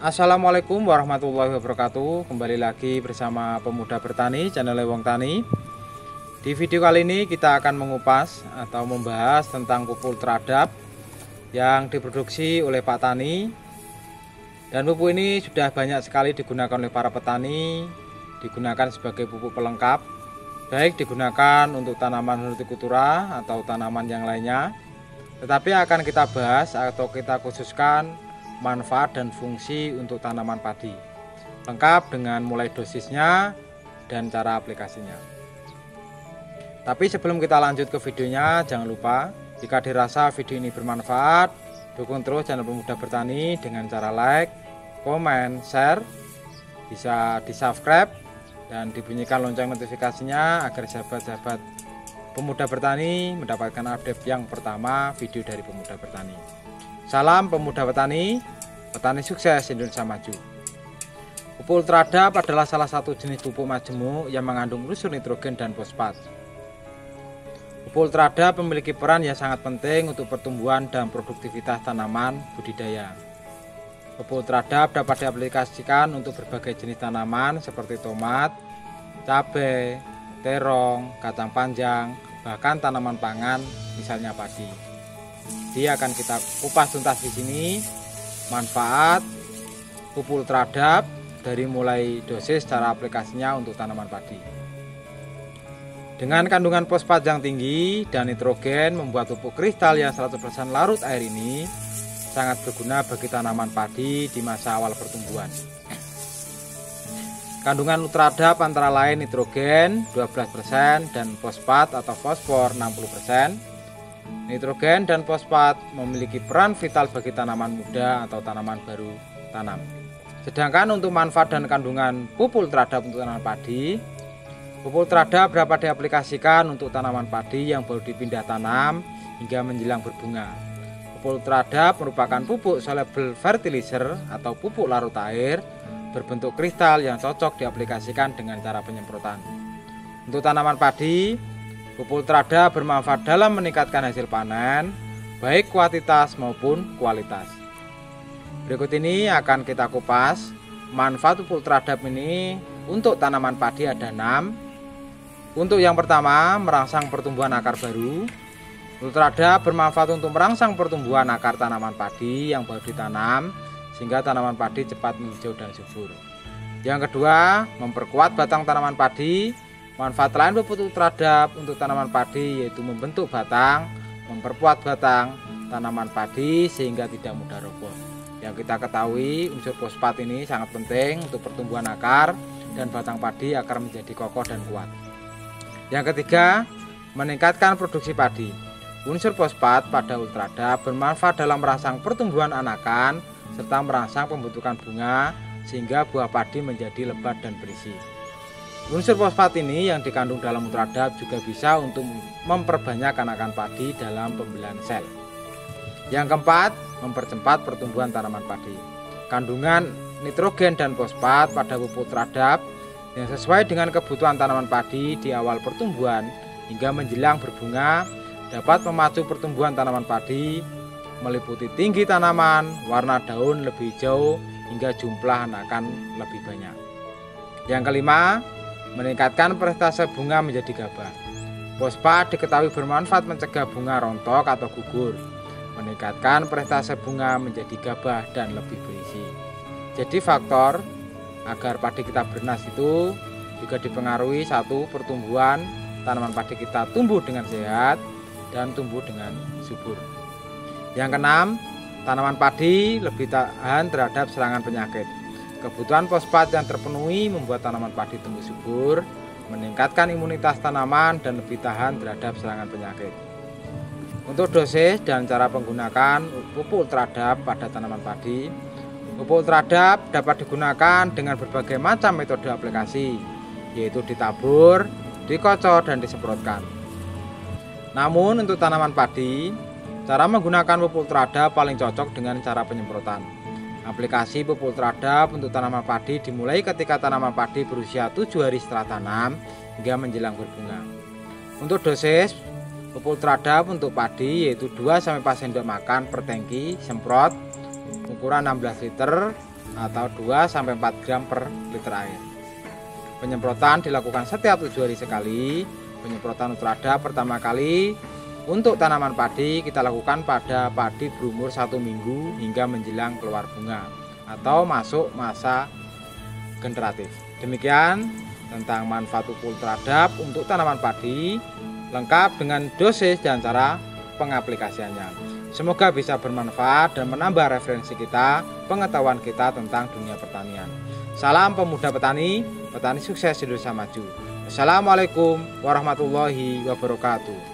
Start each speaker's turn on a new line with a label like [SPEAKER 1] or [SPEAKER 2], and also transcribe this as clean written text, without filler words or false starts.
[SPEAKER 1] Assalamualaikum warahmatullahi wabarakatuh. Kembali lagi bersama Pemuda Bertani, channel Wong Tani. Di video kali ini kita akan mengupas atau membahas tentang pupuk teradap yang diproduksi oleh Pak Tani. Dan pupuk ini sudah banyak sekali digunakan oleh para petani, digunakan sebagai pupuk pelengkap, baik digunakan untuk tanaman hortikultura atau tanaman yang lainnya. Tetapi akan kita bahas atau kita khususkan manfaat dan fungsi untuk tanaman padi, lengkap dengan mulai dosisnya dan cara aplikasinya. Tapi sebelum kita lanjut ke videonya, jangan lupa jika dirasa video ini bermanfaat, dukung terus channel Pemuda Bertani dengan cara like, komen, share, bisa di subscribe dan dibunyikan lonceng notifikasinya agar sahabat-sahabat Pemuda Bertani mendapatkan update yang pertama video dari Pemuda Bertani. Salam Pemuda Petani, petani sukses Indonesia maju. Pupuk teradap adalah salah satu jenis pupuk majemuk yang mengandung unsur nitrogen dan fosfat. Pupuk teradap memiliki peran yang sangat penting untuk pertumbuhan dan produktivitas tanaman budidaya. Pupuk teradap dapat diaplikasikan untuk berbagai jenis tanaman seperti tomat, cabai, terong, kacang panjang, bahkan tanaman pangan misalnya padi. Dia akan kita kupas tuntas di sini manfaat pupuk teradap dari mulai dosis cara aplikasinya untuk tanaman padi. Dengan kandungan fosfat yang tinggi dan nitrogen membuat pupuk kristal yang 100% larut air ini sangat berguna bagi tanaman padi di masa awal pertumbuhan. Kandungan teradap antara lain nitrogen 12% dan fosfat atau fosfor 60%. Nitrogen dan fosfat memiliki peran vital bagi tanaman muda atau tanaman baru tanam. Sedangkan untuk manfaat dan kandungan pupuk teradap untuk tanaman padi, pupuk teradap dapat diaplikasikan untuk tanaman padi yang baru dipindah tanam hingga menjelang berbunga. Pupuk teradap merupakan pupuk soluble fertilizer atau pupuk larut air berbentuk kristal yang cocok diaplikasikan dengan cara penyemprotan. Untuk tanaman padi, pupuk teradap bermanfaat dalam meningkatkan hasil panen, baik kuantitas maupun kualitas. Berikut ini akan kita kupas manfaat pupuk teradap ini untuk tanaman padi ada 6. Untuk yang pertama, merangsang pertumbuhan akar baru. Pupuk teradap bermanfaat untuk merangsang pertumbuhan akar tanaman padi yang baru ditanam sehingga tanaman padi cepat menghijau dan subur. Yang kedua, memperkuat batang tanaman padi. Manfaat lain pupuk teradap untuk tanaman padi yaitu membentuk batang, memperkuat batang tanaman padi sehingga tidak mudah roboh. Yang kita ketahui unsur fosfat ini sangat penting untuk pertumbuhan akar dan batang padi agar menjadi kokoh dan kuat. Yang ketiga, meningkatkan produksi padi. Unsur fosfat pada pupuk teradap bermanfaat dalam merangsang pertumbuhan anakan serta merangsang pembentukan bunga sehingga buah padi menjadi lebat dan berisi. Unsur fosfat ini yang dikandung dalam pupuk teradap juga bisa untuk memperbanyak anakan padi dalam pembelahan sel. Yang keempat, mempercepat pertumbuhan tanaman padi. Kandungan nitrogen dan fosfat pada pupuk teradap yang sesuai dengan kebutuhan tanaman padi di awal pertumbuhan hingga menjelang berbunga dapat memacu pertumbuhan tanaman padi, meliputi tinggi tanaman, warna daun lebih hijau hingga jumlah anakan lebih banyak. Yang kelima, meningkatkan persentase bunga menjadi gabah. Fosfat diketahui bermanfaat mencegah bunga rontok atau gugur, meningkatkan persentase bunga menjadi gabah dan lebih berisi. Jadi faktor agar padi kita bernas itu juga dipengaruhi satu, pertumbuhan tanaman padi kita tumbuh dengan sehat dan tumbuh dengan subur. Yang keenam, tanaman padi lebih tahan terhadap serangan penyakit. Kebutuhan fosfat yang terpenuhi membuat tanaman padi tumbuh subur, meningkatkan imunitas tanaman dan lebih tahan terhadap serangan penyakit. Untuk dosis dan cara penggunaan pupuk teradap pada tanaman padi, pupuk teradap dapat digunakan dengan berbagai macam metode aplikasi, yaitu ditabur, dikocor, dan disemprotkan. Namun untuk tanaman padi, cara menggunakan pupuk teradap paling cocok dengan cara penyemprotan. Aplikasi pupuk teradap untuk tanaman padi dimulai ketika tanaman padi berusia 7 hari setelah tanam hingga menjelang berbunga. Untuk dosis pupuk teradap untuk padi yaitu 2-4 sendok makan per tangki semprot ukuran 16 liter atau 2-4 gram per liter air. Penyemprotan dilakukan setiap 7 hari sekali. Penyemprotan Ultradap pertama kali untuk tanaman padi kita lakukan pada padi berumur 1 minggu hingga menjelang keluar bunga atau masuk masa generatif. Demikian tentang manfaat pupuk Ultradap untuk tanaman padi, lengkap dengan dosis dan cara pengaplikasiannya. Semoga bisa bermanfaat dan menambah referensi kita, pengetahuan kita tentang dunia pertanian. Salam pemuda petani, petani sukses Indonesia maju. Assalamualaikum warahmatullahi wabarakatuh.